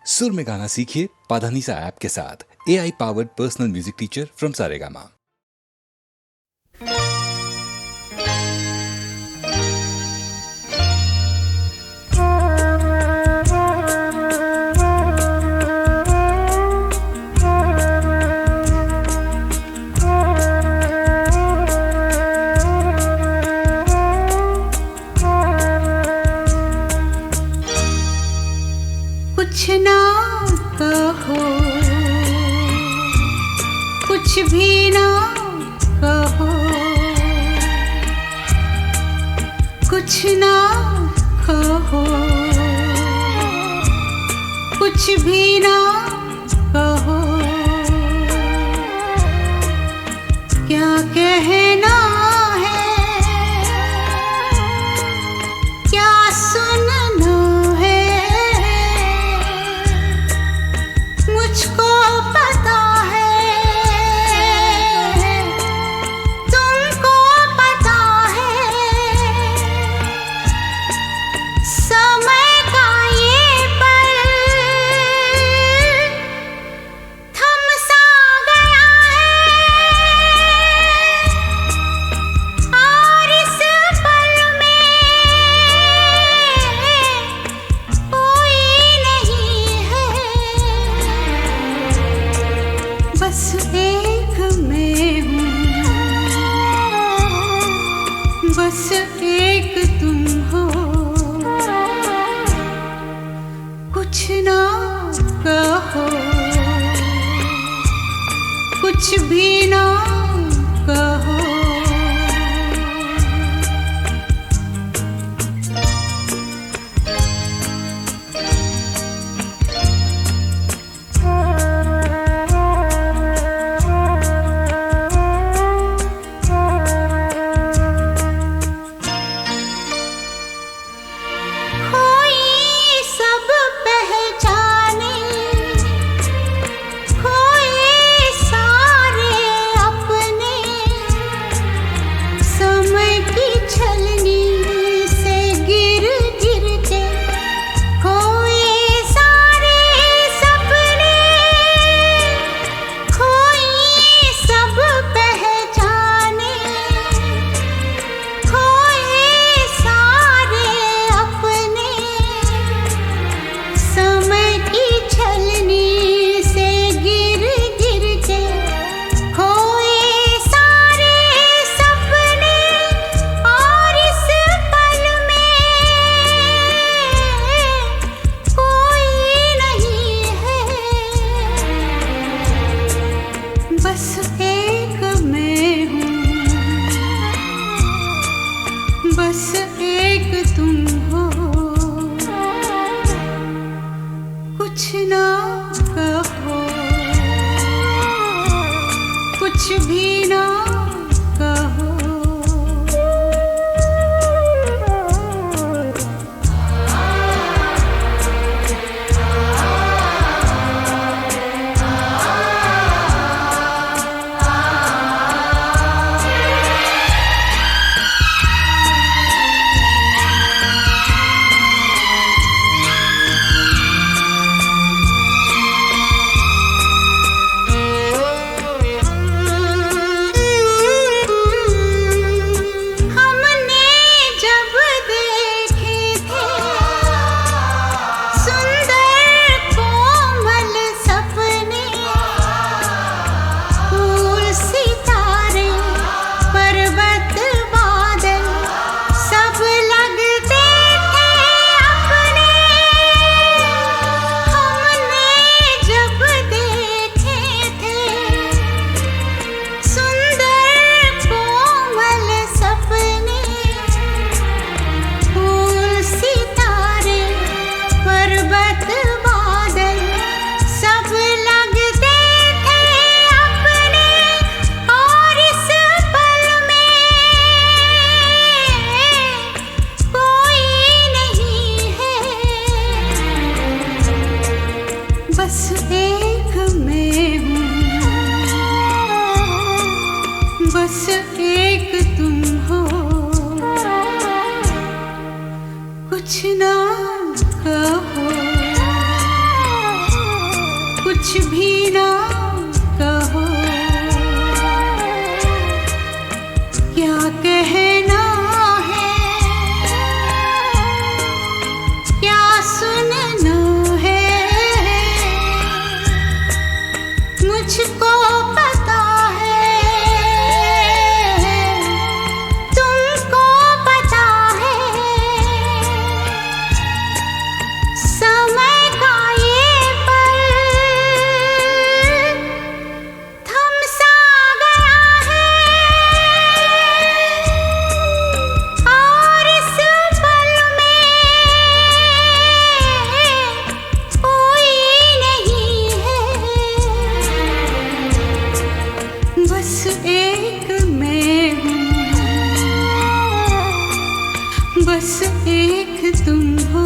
सुर में गाना सीखिए पाधानीसा ऐप के साथ। AI powered personal music teacher from Saregama. कुछ ना कहो, कुछ भी ना कहो, कुछ ना कहो, कुछ भी ना कहो, क्या कहना है, क्या सुनना है, मुझको पता है, तुमको पता है, समय का ये पल थम सा गया है, और इस पल में कोई नहीं है, बस एक मैं हूँ, बस एक तुम हो, कुछ ना कहो, कुछ भी ना कहो। कोई सब पहचाने, कोई सारे अपने, समय की छलनी से गिर गिर के कोई सारे सपने, कोई सब पहचाने, कोई सारे अपने, समय की छलनी से गिर गिर के कोई सारे सपने, और इस पल में कोई नहीं है, बस एक मैं हूँ, बस एक तुम हो, कुछ ना कहो, कुछ भी ना कहो। बस एक तुम हो, कुछ ना कहो, भी ना कहो, क्या कहना है, क्या सुनना है, मुझको पता है, तुमको पता है, समय का ये पल थम सा गया है, और इस पल में कोई नहीं है, बस एक मैं हूँ, बस एक तुम हो।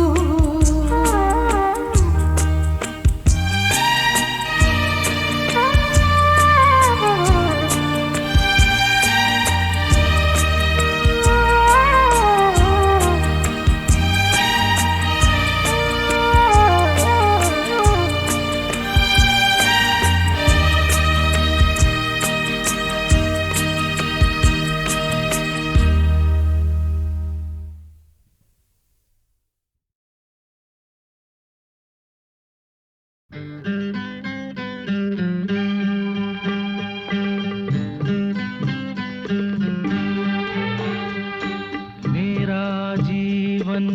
मेरा जीवन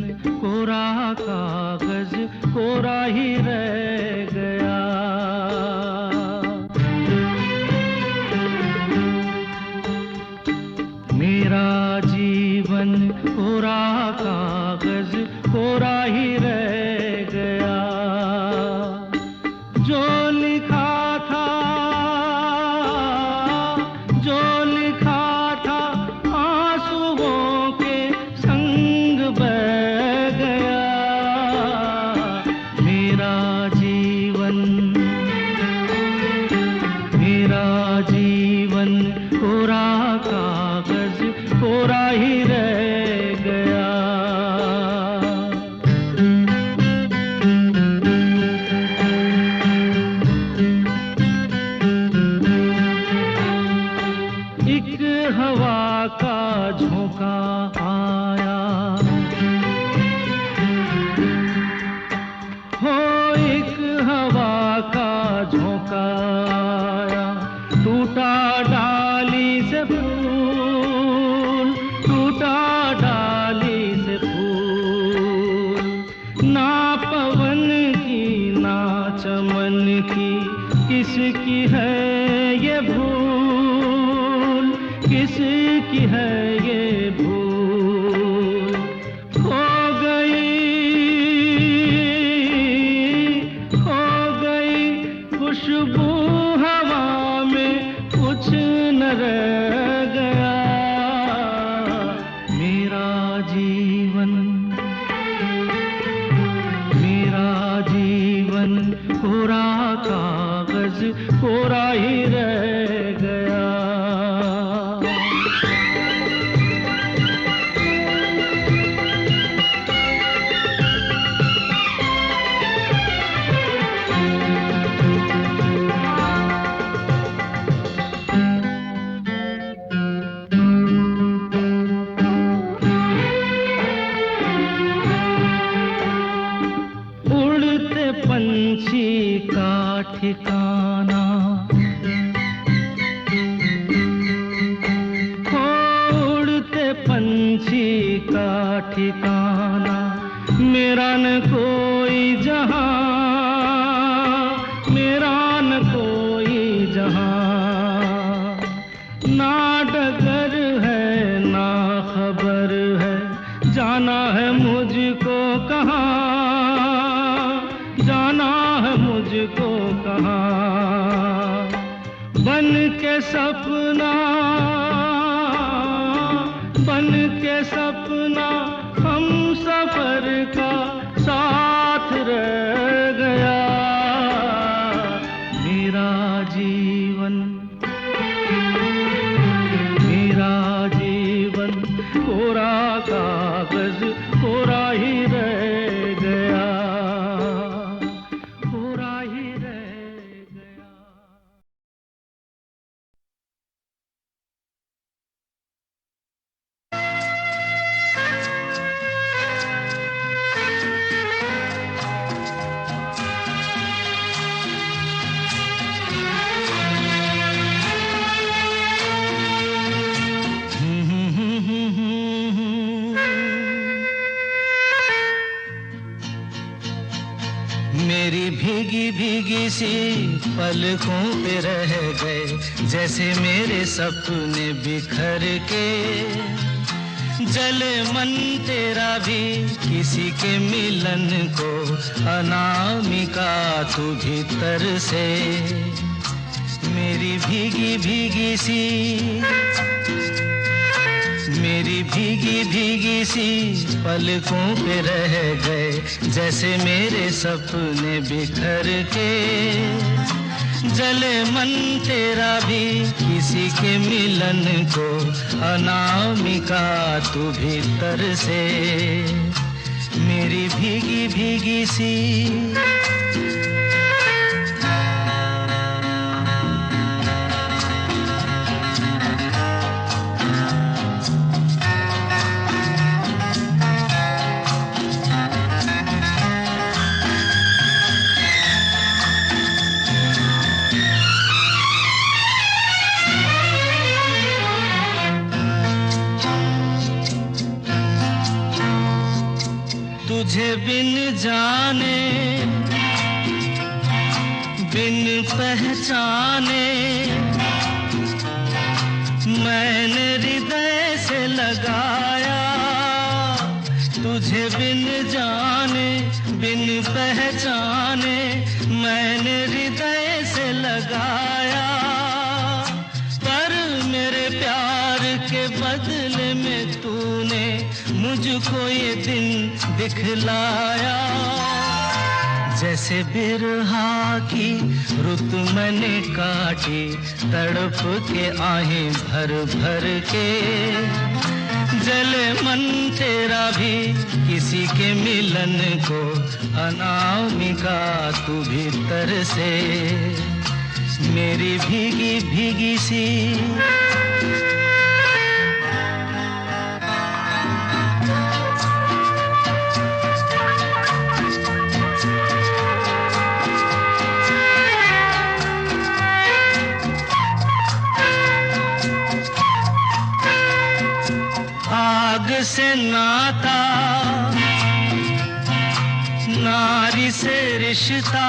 कोरा कागज कोरा ही रह गया, मेरा जीवन कोरा कागज कोरा ही रह गया, जो लिखा था, जो लिखा था आंसुओं के संग बह गया, मेरा जीवन कोरा कागज कोरा ही रह गया। एक हवा का झोंका आया, हो एक हवा का झोंका आया, टूटा डाली से फूल, टूटा डाली से फूल, ना पवन की ना चमन की, किसकी है ये भूल, किसकी है ये भूल, खो गई खुशबू हवा में, कुछ न रह गया, मेरा जीवन कोरा कागज कोरा ही रह गया। उड़ते पंछी का ठिकाना, उड़ते पंछी का ठिकाना, मेरा न कोई जहां, मेरा न कोई जहां, ना डगर है ना खबर है, जाना है मुझको कहाँ, जाना है मुझको कहाँ, बन के सपना, बन के सपना हम सफर का साथ रह गया, मेरा जीवन कोरा कागज कोरा ही रह गया, कोरा ही रह मेरी भीगी भीगी सी पलकों पे रह गए जैसे मेरे सपने बिखर के। जले मन तेरा भी किसी के मिलन को, अनामिका तू भीतर से। मेरी भीगी भीगी सी, मेरी भीगी भीगी सी पलकों पे रह गए जैसे मेरे सपने बिखर के। जले मन तेरा भी किसी के मिलन को, अनामिका तू भीतर से। मेरी भीगी भीगी सी। तुझे बिन जाने बिन पहचाने मैंने हृदय से लगाया। तुझे बिन जाने बिन पहचाने मैंने हृदय से लगाया। पर मेरे प्यार के बदले में तूने मुझको ये दिन दिखलाया। जैसे बिरहा की रुत मैंने काटी, तड़प के आहें भर भर के। जले मन तेरा भी किसी के मिलन को, अनामिका तू भीतर से। मेरी भीगी भीगी सी। आग से नाता, नारी से रिश्ता,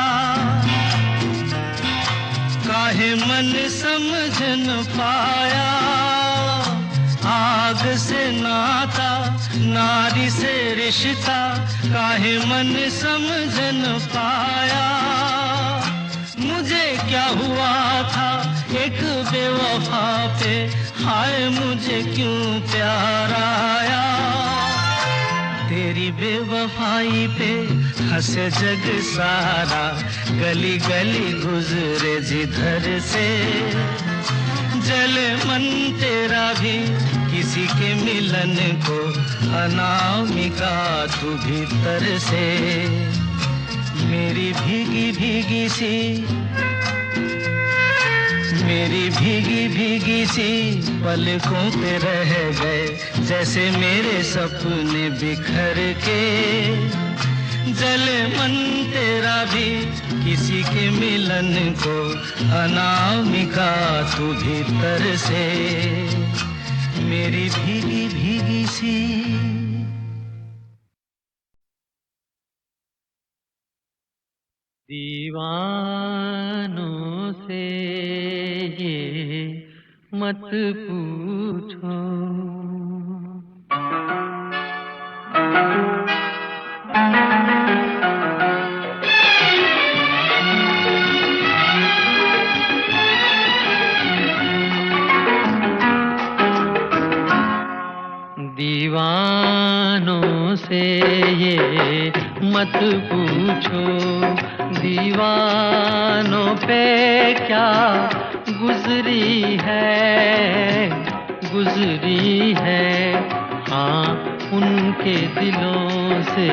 काहे मन समझ न पाया। आग से नाता, नारी से रिश्ता, काहे मन समझ न पाया। मुझे क्या हुआ था एक बेवफा पे, हाय मुझे क्यों प्यार आया। तेरी बेवफाई पे हंसे जग सारा, गली गली गुजरे जिधर से। जले मन तेरा भी किसी के मिलन को, अनामिका तू भीतर से। मेरी भीगी भीगी सी, मेरी भीगी भीगी सी पलकों पे रह गए जैसे मेरे सपने बिखर के। जले मन तेरा भी किसी के मिलन को, अनामिका तू भीतर से। मेरी भीगी भीगी सी। दीवानों से ये मत पूछो, दीवानों से ये मत पूछो, दीवानों पे क्या गुजरी है, गुजरी है। हाँ उनके दिलों से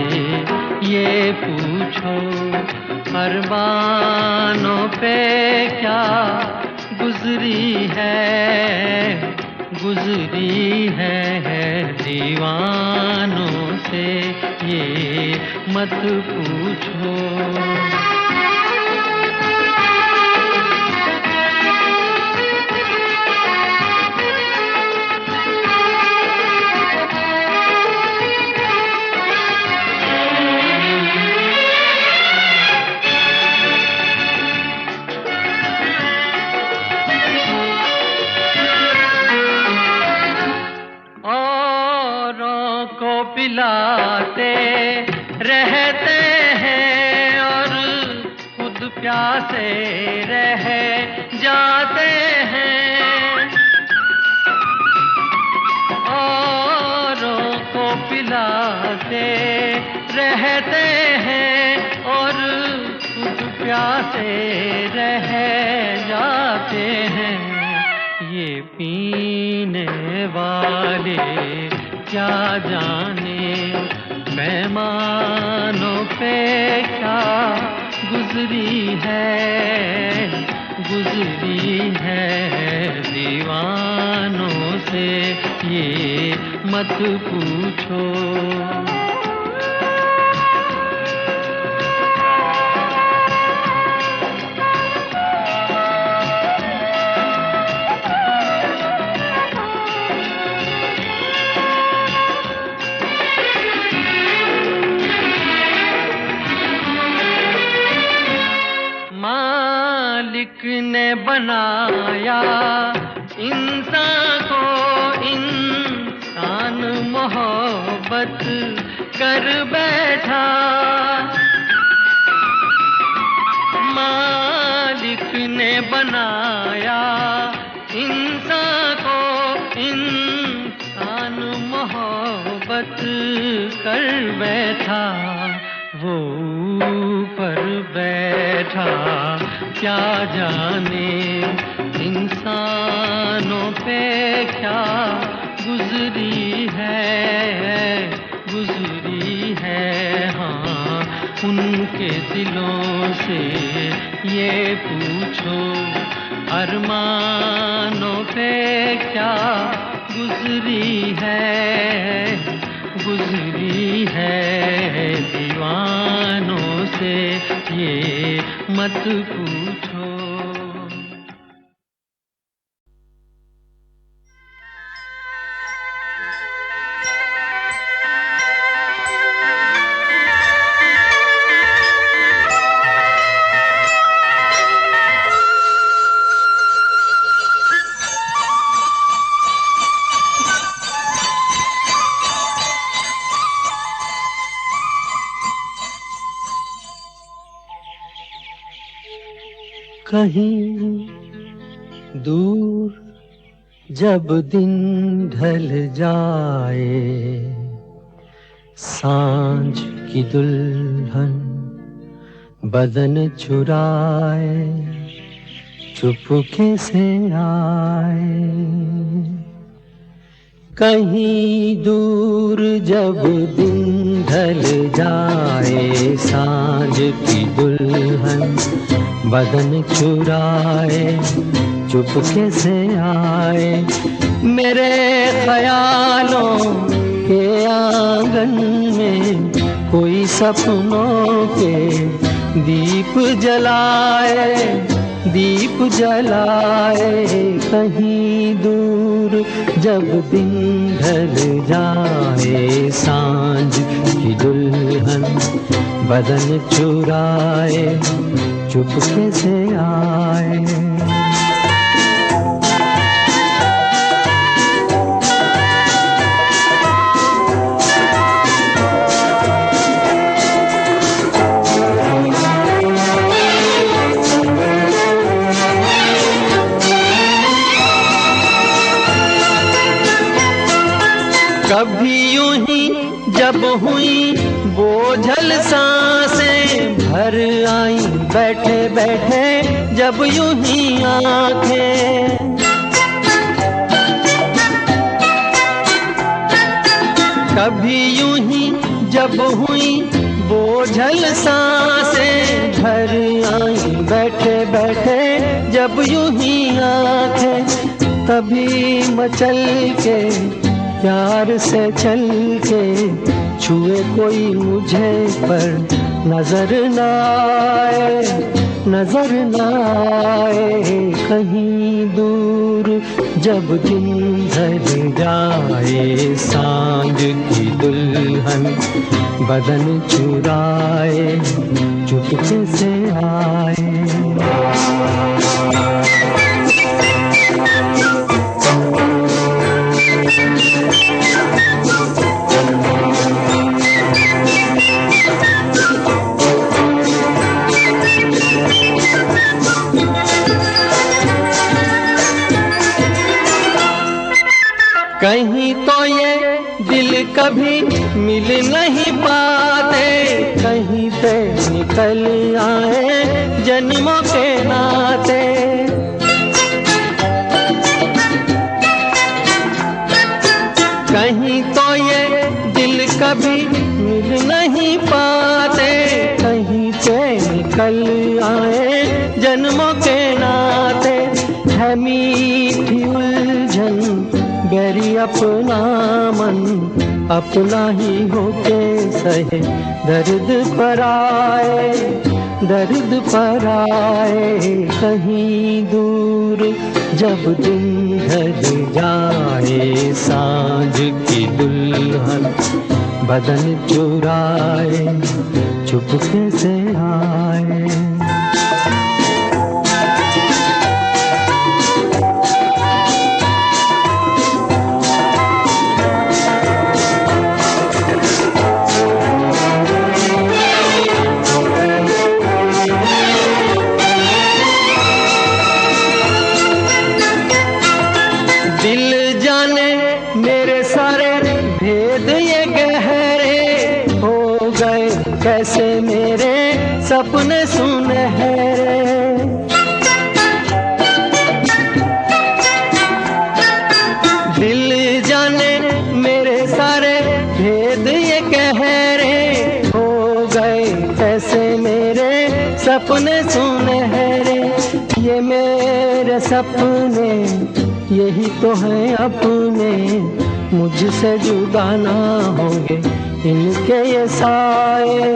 ये पूछो, अरमानों पे क्या गुजरी है, गुजरी है। दीवानों से ये मत पूछो। प्यासे रह जाते हैं, औरों को पिलाते रहते हैं और खुद प्यासे रह जाते हैं। ये पीने वाले क्या जाने मेहमानों पे क्या गुजरी है दीवानों से ये मत पूछो। मालिक ने बनाया इंसान को, इंसान मोहब्बत कर बैठा। मालिक ने बनाया इंसान को, इंसान मोहब्बत कर बैठा। वो ऊपर बैठा क्या जाने इंसानों पे क्या गुजरी है हाँ उनके दिलों से ये पूछो। अरमानों पे क्या गुजरी है दीवानों से ये मत पूछो। कहीं दूर जब दिन ढल जाए, सांझ की दुल्हन बदन चुराए चुपके से आए। कहीं दूर जब दिन ढल जाए, सांझ की दुल्हन बदन चुराए चुपके से आए। मेरे ख्यालों के आंगन में कोई सपनों के दीप जलाए, दीप जलाए। कहीं दूर जब दिन ढल जाए, सांझ की दुल्हन बदन चुराए चुपके से आए। कभी यूं ही जब हुई बोझल सांसें भर आई, बैठे बैठे जब यूं ही आंखें। कभी यूं ही जब हुई बोझल सांसें भर आई, बैठे बैठे जब यूं ही आंखें। तभी मचल के प्यार से चल के छुए कोई मुझे पर नजर न आए, नजर न आए। कहीं दूर जब दिन ढल जाए, सांझ की दुल्हन बदन चुराए चुपके से आए। कहीं तो ये दिल कभी मिल नहीं पाते, कहीं से निकल आए जन्मों के नाते। कहीं तो ये दिल कभी मिल नहीं पाते, कहीं से निकल आए जन्मों के नाते। है मीठी उलझन बैरी अपना मन, अपना ही होके सहे दर्द पर आए, दर्द पर आए। कहीं दूर जब दिन ढल जाए, सांझ की दुल्हन बदन चुराए, चुपके से आए। कैसे मेरे सपने सुनहरे, दिल जाने मेरे सारे भेद ये गहरे हो गए, कैसे मेरे सपने सुनहरे। ये मेरे सपने यही तो हैं अपने, मुझसे जुदा ना होंगे इनके ये साए,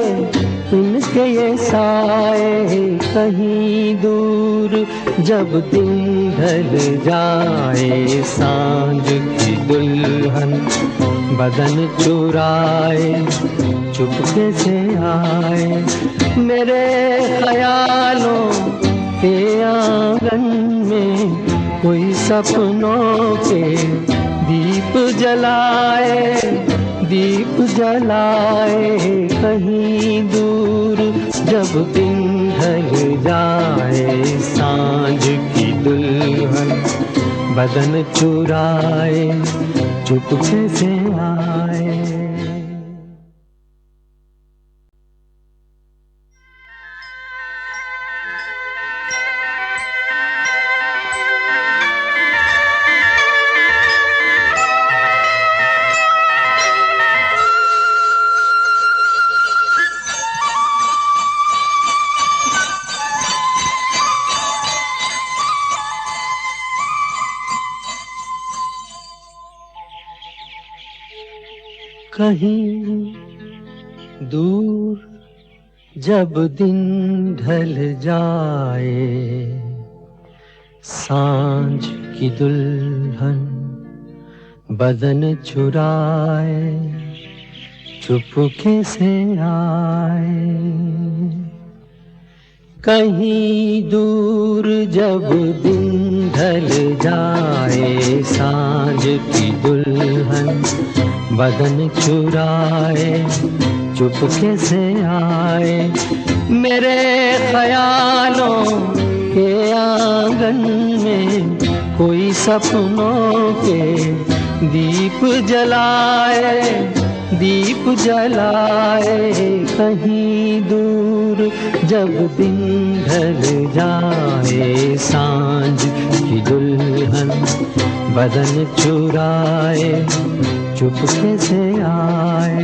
इनके ये साए। कहीं दूर जब दिन ढल जाए, सांझ की दुल्हन बदन चुराए, चुपके से आए। मेरे ख्यालों के आंगन में कोई सपनों के दीप जलाए, दीप जलाए। कहीं दूर जब दिन ढल जाए, सांझ की दुल्हन बदन चुराए, चुपके से आए। कहीं दूर जब दिन ढल जाए, सांझ की दुल्हन बदन चुराए, चुपके से आए। कहीं दूर जब दिन ढल जाए, सांझ की दुल्हन बदन चुराए, चुपके से आए। मेरे ख्यालों के आंगन में कोई सपनों के दीप जलाए, दीप जलाए। कहीं दूर जब दिन ढल जाए, सांझ की दुल्हन बदन चुराए, चुपके से आए।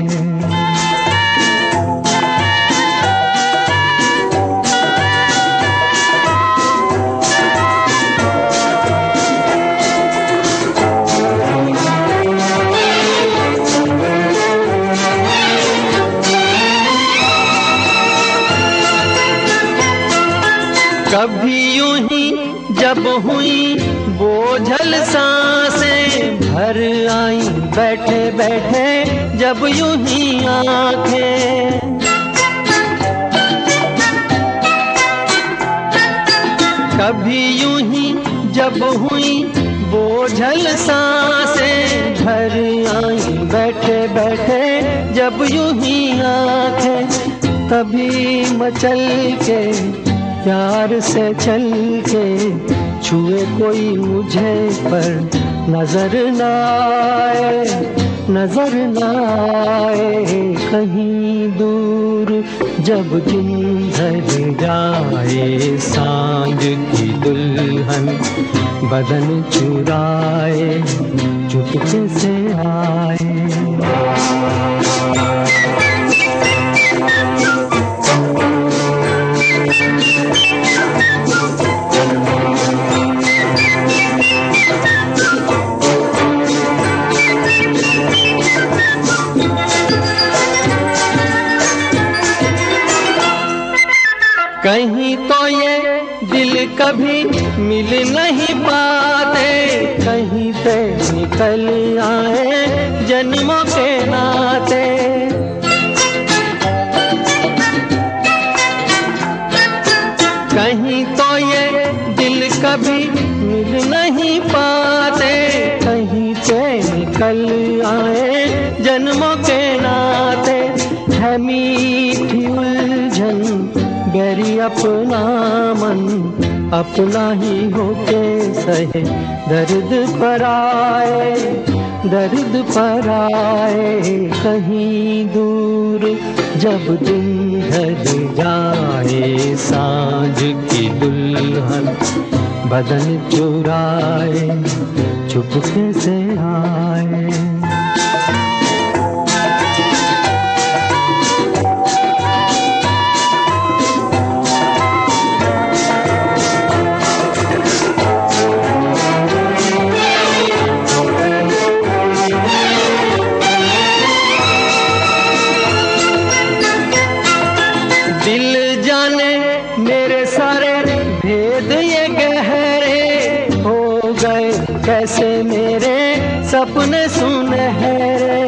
कभी यूं ही जब हुई बोझल सांसें, भर आई बैठे बैठे जब यूं ही आंखें। कभी यूं ही जब हुई बोझल सांसें, भर आई बैठे बैठे जब यूं ही आंखें। तभी मचल के प्यार से चल के छुए कोई मुझे पर नजर न आए, नजर न आए। कहीं दूर जब दिन ढल जाए, सांझ की दुल्हन बदन चुराए चुपके से आए। कहीं तो ये दिल कभी मिल नहीं पाते, कहीं से निकल आए जन्मों के नाते। कहीं तो ये दिल कभी मिल नहीं पाते, कहीं से निकल आए जन्मों के नाते। है मीठी उलझन गैरी अपना मन अपना ही होके सहे, दर्द पर आए, दर्द पर आए। कहीं दूर जब दिन ढल जाए, सांझ की दुल्हन बदन चुराए चुपके से आए। दिल जाने मेरे सारे भेद ये गहरे हो गए, कैसे मेरे सपने सुनहरे।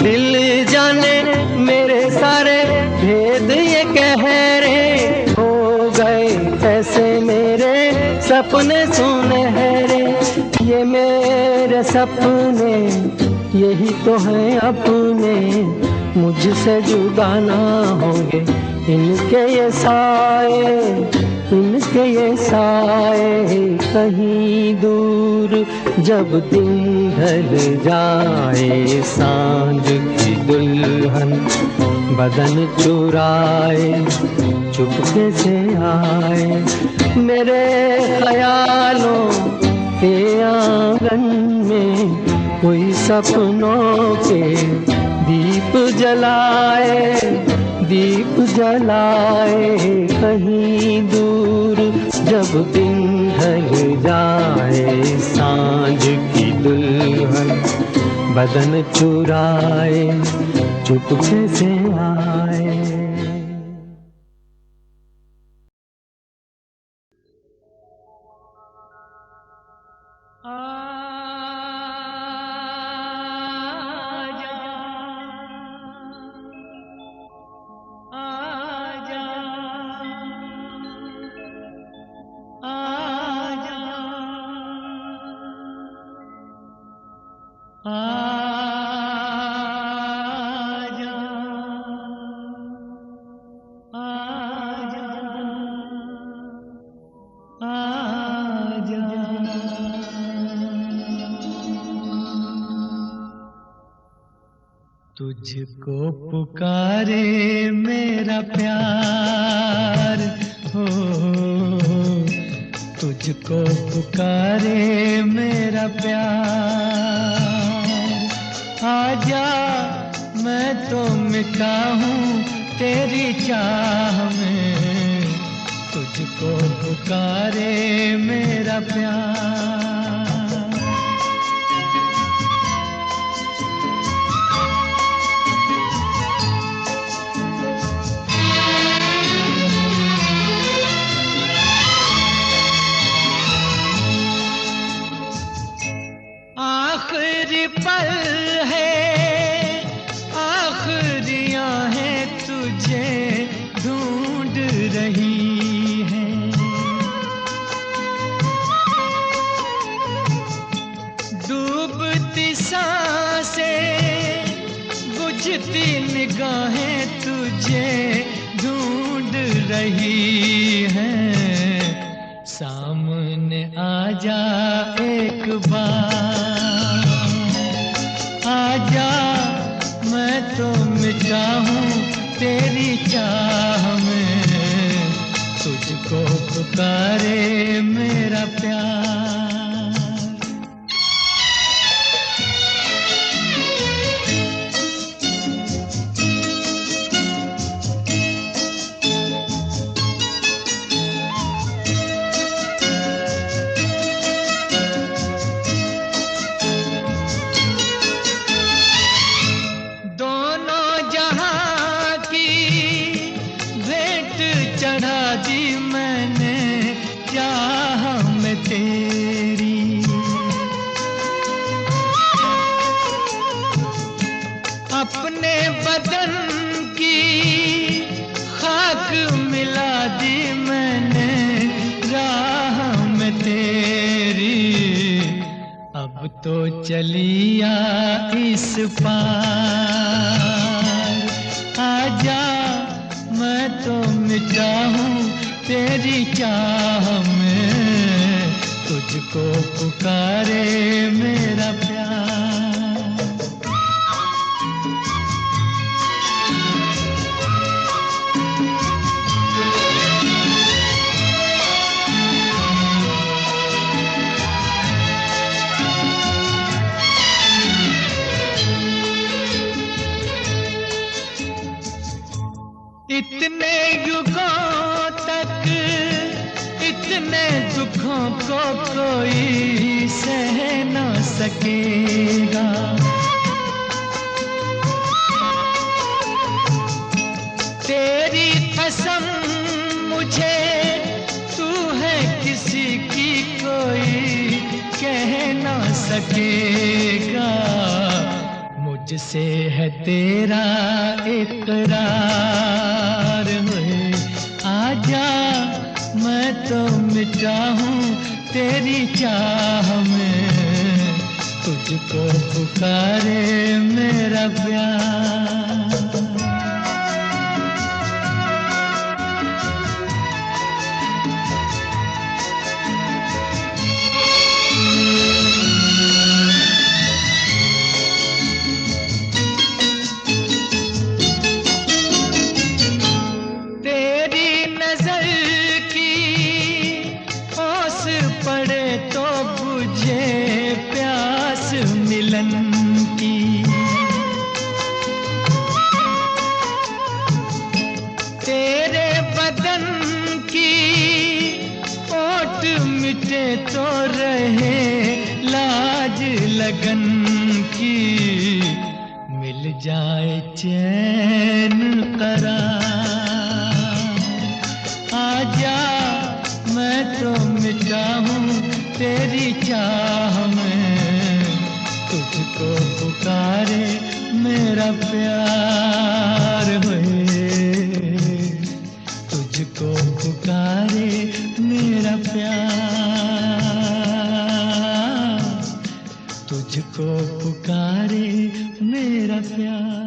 दिल जाने मेरे सारे भेद ये गहरे हो गए, कैसे मेरे सपने सुनहरे। ये मेरे सपने यही तो है अपने, मुझसे जुदा ना होंगे इनके ये साए, इनके ये साए। कहीं दूर जब दिन ढल जाए, सांझ की दुल्हन बदन चुराए चुपके से आए। मेरे ख्यालों के आंगन में कोई सपनों के दीप जलाए, दीप जलाए। कहीं दूर जब दिन ढल जाए, सांझ की दुल्हन बदन चुराए चुपके से आए। तुझको पुकारे मेरा प्यार हो, तुझको पुकारे मेरा प्यार। आजा मैं तो मिटा हूँ तेरी चाह में, तुझको पुकारे मेरा प्यार। आखिरी पल है, आखिरियां हैं तुझे ढूंढ रही हैं। मुझे ढूंढ रही है। सामने आ जा एक बार, आजा मैं तो मिटा हूँ तेरी चाह में, तुझको पुकारे मेरा प्यार। दोनों जहां की भेंट चढ़ा दी मैंने चाह में तेरी। अपने बदन की खाक मिला दी मैंने राह में तेरी। अब तो चलिया इस पार, आजा मैं तो मिटा हूँ तेरी चाह में, तुझको पुकारे मेरा प्यार। इतने युगों तक इतने दुखों को कोई सह न सकेगा। तेरी कसम मुझे तू है किसी की कोई कह न सकेगा। मुझसे है तेरा इकरार है, आजा मैं तो मिटा हूँ तेरी चाह में, तुझको पुकारे मेरा प्यार। तेरे बदन की ओट मिटे तो रहे लाज लगन की, मिल जाए चैन करार। आजा मैं तो मिटा हूँ तेरी चाह में, तुझको पुकारे मेरा प्यार है, तुझको पुकारे मेरा प्यार, तुझको पुकारे मेरा प्यार।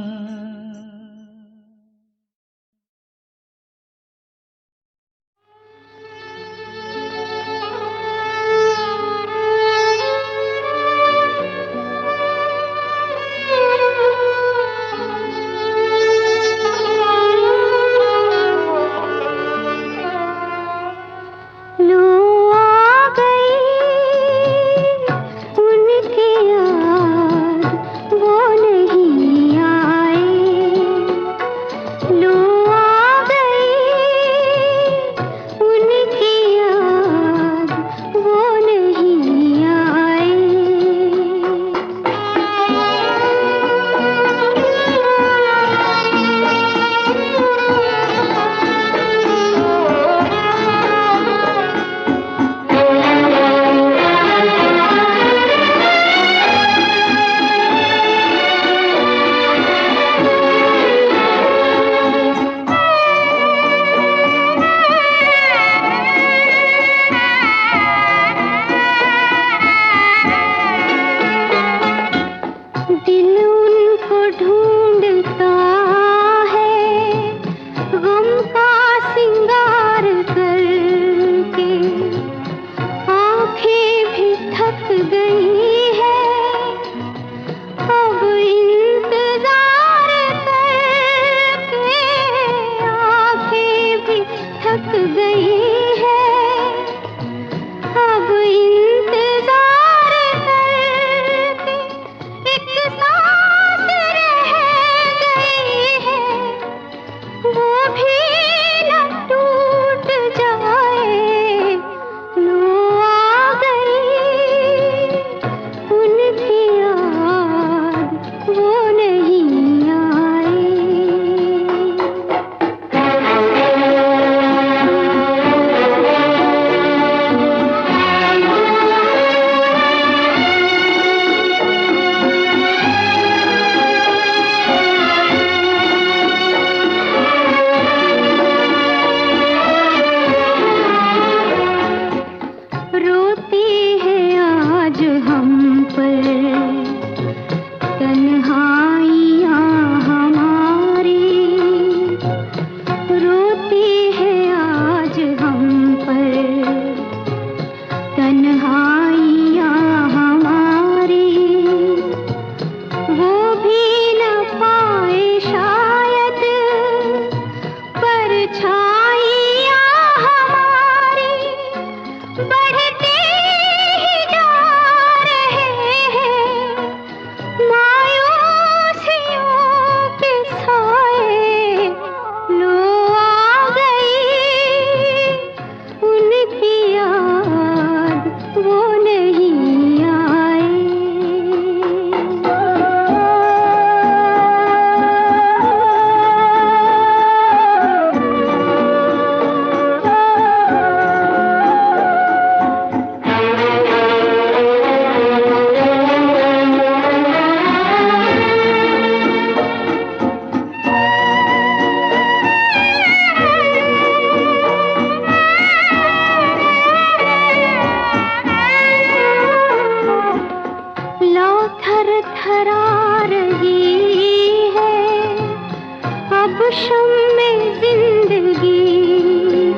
अब शम्मे जिंदगी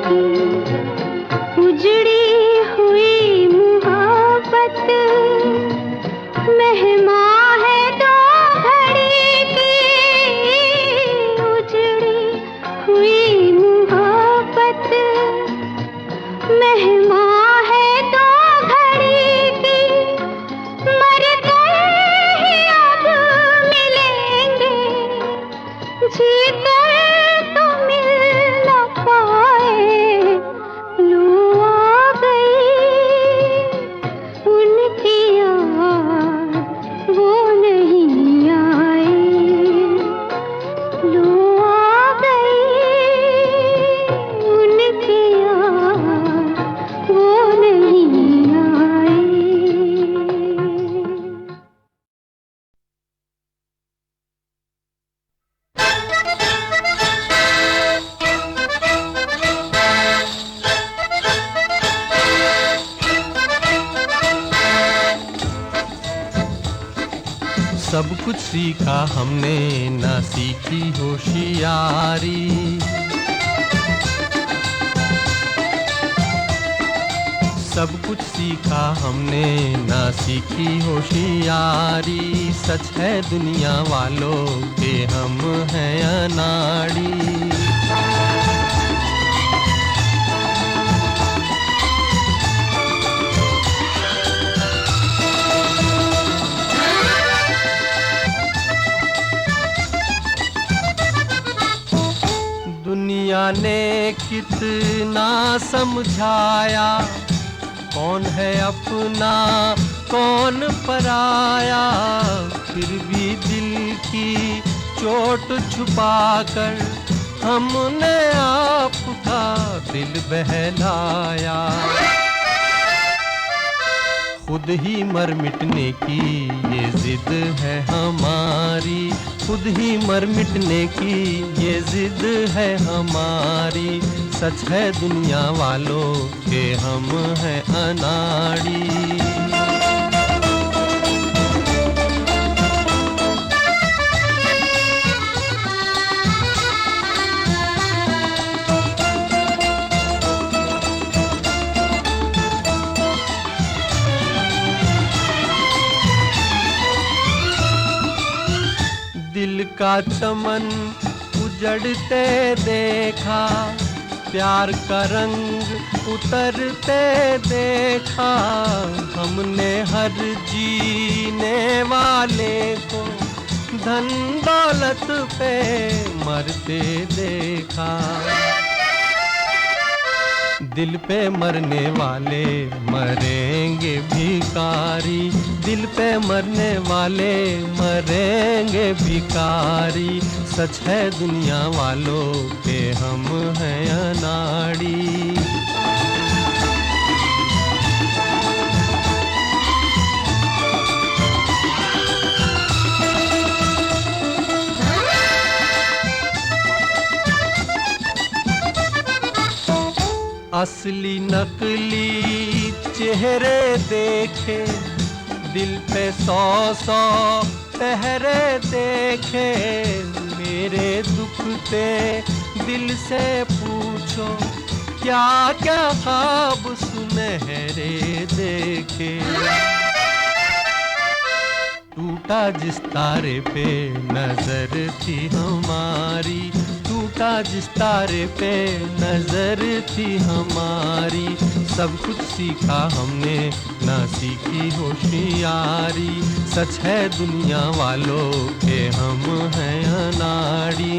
की उजड़ी हुई मोहब्बत मेहमां है दो घड़ी की उजड़ी हुई मोहब्बत मेहमां है दो घड़ी की मर गए ही अब मिलेंगे जी कर तो मिल न पाए लो आ गई उनकी याद वो नहीं आए लो आ गई उनकी याद वो नहीं आए। सब कुछ सीखा हमने ना सीखी होशियारी सब कुछ सीखा हमने ना सीखी होशियारी सच है दुनिया वालों के हम हैं अनाड़ी दुनिया ने कितना समझाया कौन है अपना कौन पराया फिर भी दिल की चोट छुपाकर हमने आपका दिल बहलाया खुद ही मर मिटने की ये जिद है हमारी खुद ही मर मिटने की ये जिद है हमारी सच है दुनिया वालों के हम हैं अनाड़ी दिल का चमन उजड़ते देखा प्यार का रंग उतरते देखा हमने हर जीने वाले को धन दौलत पे मरते देखा दिल पे मरने वाले मरेंगे भिखारी दिल पे मरने वाले मरेंगे भिखारी सच है दुनिया वालों के हम हैं अनाड़ी असली नकली चेहरे देखे दिल पे 100 पहरे देखे मेरे दुखते दिल से पूछो क्या क्या ख्वाब सुनहरे देखे टूटा जिस तारे पे नजर थी हमारी टूटा जिस तारे पे नजर थी हमारी सब कुछ सीखा हमने ना सीखी होशियारी सच है दुनिया वालों के हम हैं अनाड़ी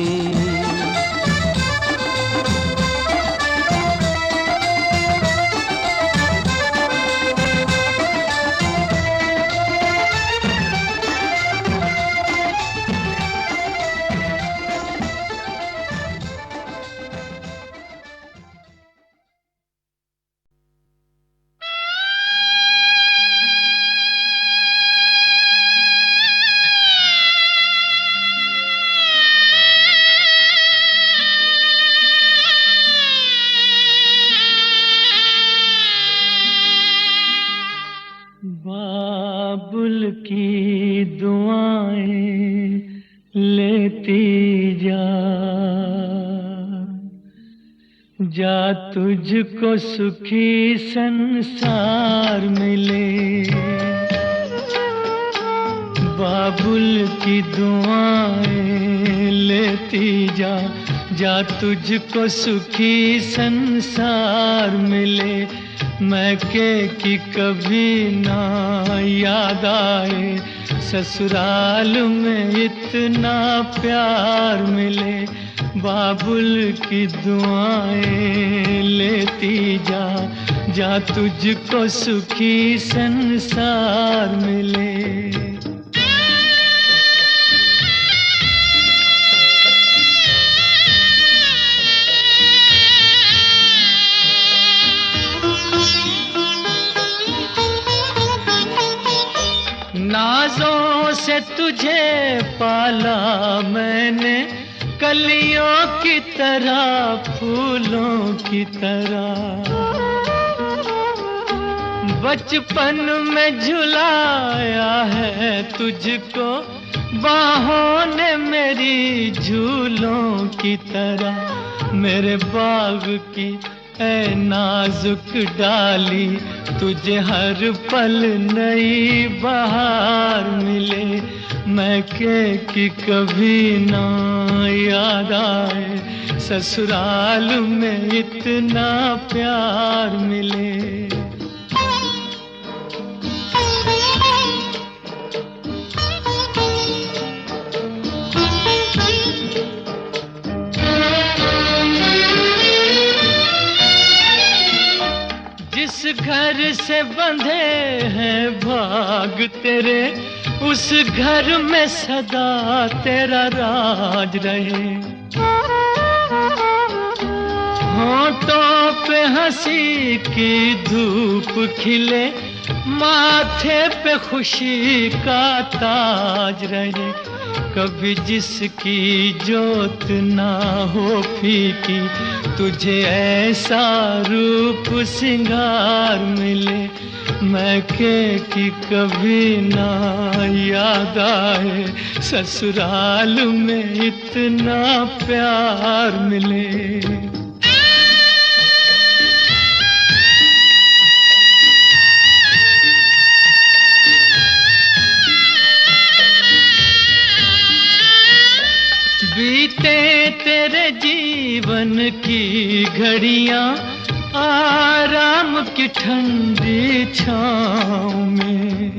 बाबुल की दुआएं लेती जा जा तुझको सुखी संसार मिले, बाबुल की दुआएं लेती जा, जा तुझको सुखी संसार मिले। मैके की कभी ना याद आए, ससुराल में इतना प्यार मिले। बाबुल की दुआएं लेती जा, जा तुझको सुखी संसार मिले। नाज़ों से तुझे पाला मैंने, कलियों की तरह फूलों की तरह। बचपन में झुलाया है तुझको बाहों ने मेरी झूलों की तरह। मेरे बाग की ऐ नाजुक डाली, तुझे हर पल नई बहार मिले। मैके की कभी ना याद आए, ससुराल में इतना प्यार मिले। जिस घर से बंधे हैं भाग तेरे, उस घर में सदा तेरा राज रहे। होठों पे हंसी की धूप खिले, माथे पे खुशी का ताज रहे। कभी जिसकी जोत ना हो फीकी, तुझे ऐसा रूप सिंगार मिले। मैके की कभी ना याद आए, ससुराल में इतना प्यार मिले। बीते तेरे जीवन की घड़ियां आराम की ठंडी छाँव में,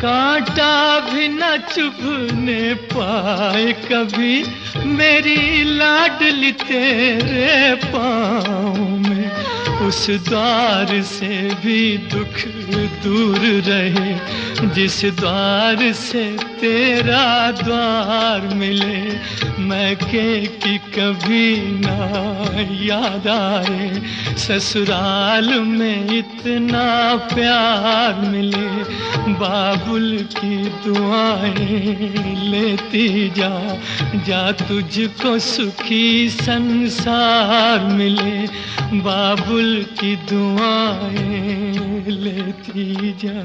कांटा भी न चुभने पाए कभी मेरी लाडली तेरे पाँव में। उस द्वार से भी दुख दूर रहे, जिस द्वार से तेरा द्वार मिले। मैके की कभी ना याद आए, ससुराल में इतना प्यार मिले। बाबुल की दुआएं लेती जा, जा तुझको सुखी संसार मिले। बाबुल की दुआएं लेती जा।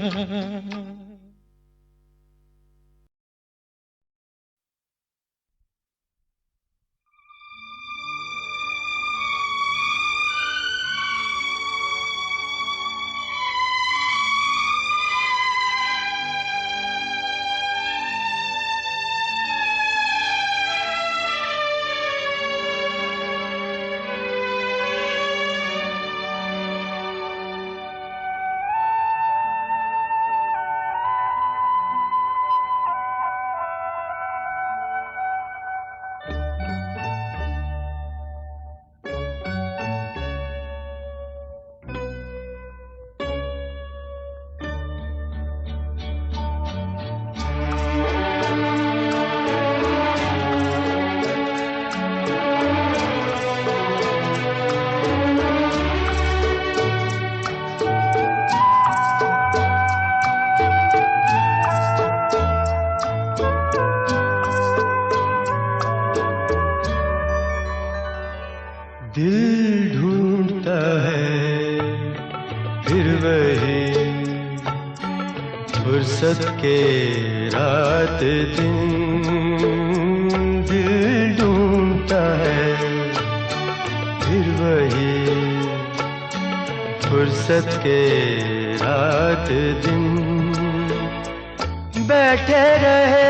दिल ढूंढता है फिर वही फुर्सत के रात दिन। दिल ढूंढता है फुर्सत के रात दिन बैठे रहे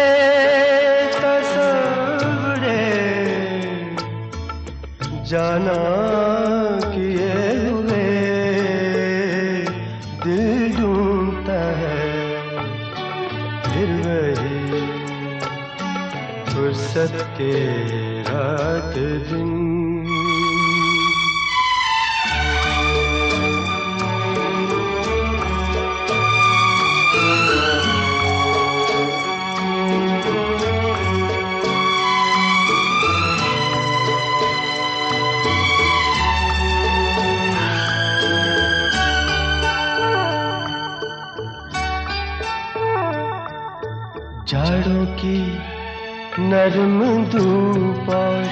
तस्वुरे जाना किए हुए दिल ढूंढता है फिर वही फुर्सत के रात दिन। जाड़ों की नरम धूप और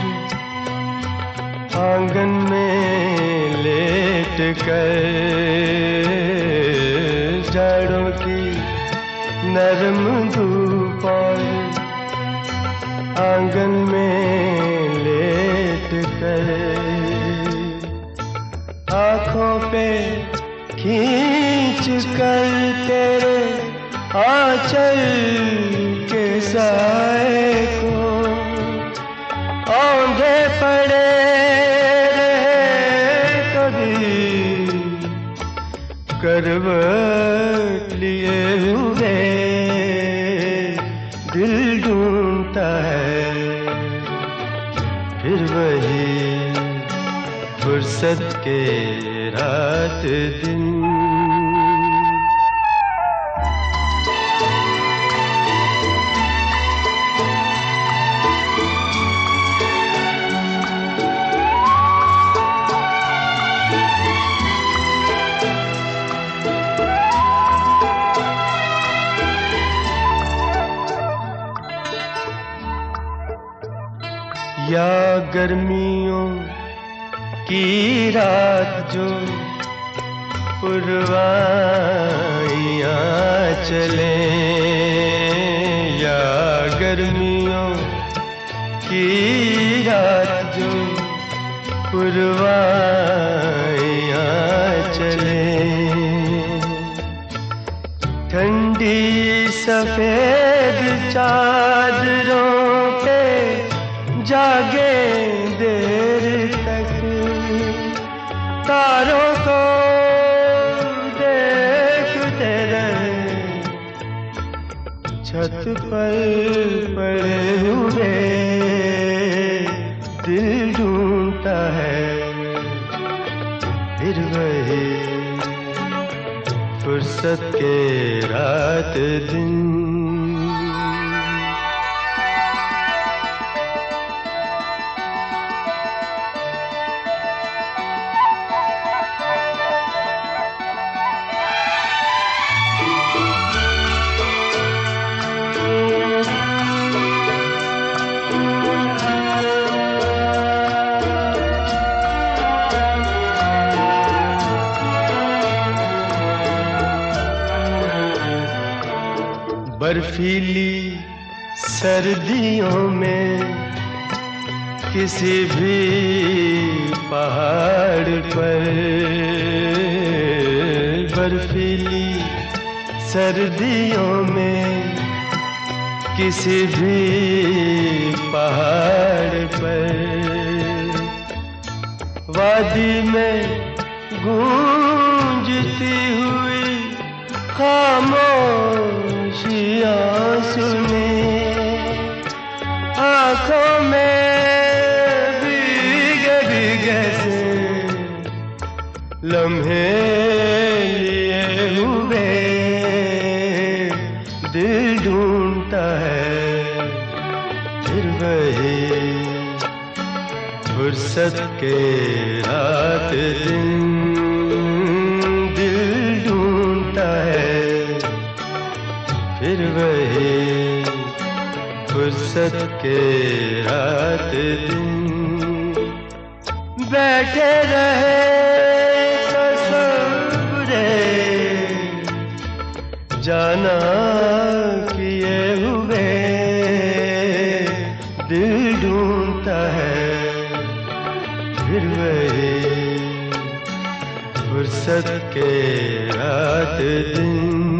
आंगन में लेट कर, जाड़ों की नरम धूप और आंगन में लेट कर आँखों पे खींच कर तेरे आंचल के साए को औंधे पड़े रहे कभी करवट लिए हुए दिल ढूंढता है फिर वही फुर्सत के रात दिन। या गर्मियों की रात जो पुरवाइयाँ चले, या गर्मियों की रात जो पुरवाइयाँ चले, ठंडी सफेद चादरों पे जागे देर तक, तारों को देखते रहे छत पर पड़े हुए दिल ढूंढता है फिर वही फुर्सत के रात दिन। बर्फीली सर्दियों में किसी भी पहाड़ पर, बर्फीली सर्दियों में किसी भी पहाड़ पर, वादी में गूंजती हुई खामोशियाँ सुने, आँखों में भीगे भीगे से लम्हे लिए हुए दिल ढूंढता है फिर वही फुर्सत के रात दिन, दिल ढूंढता है फिर वही फुर्सत के रात दिन, बैठे रहे तस्वुरे जाना किए हुए दिल ढूंढता है फिर वही फुर्सत के रात दिन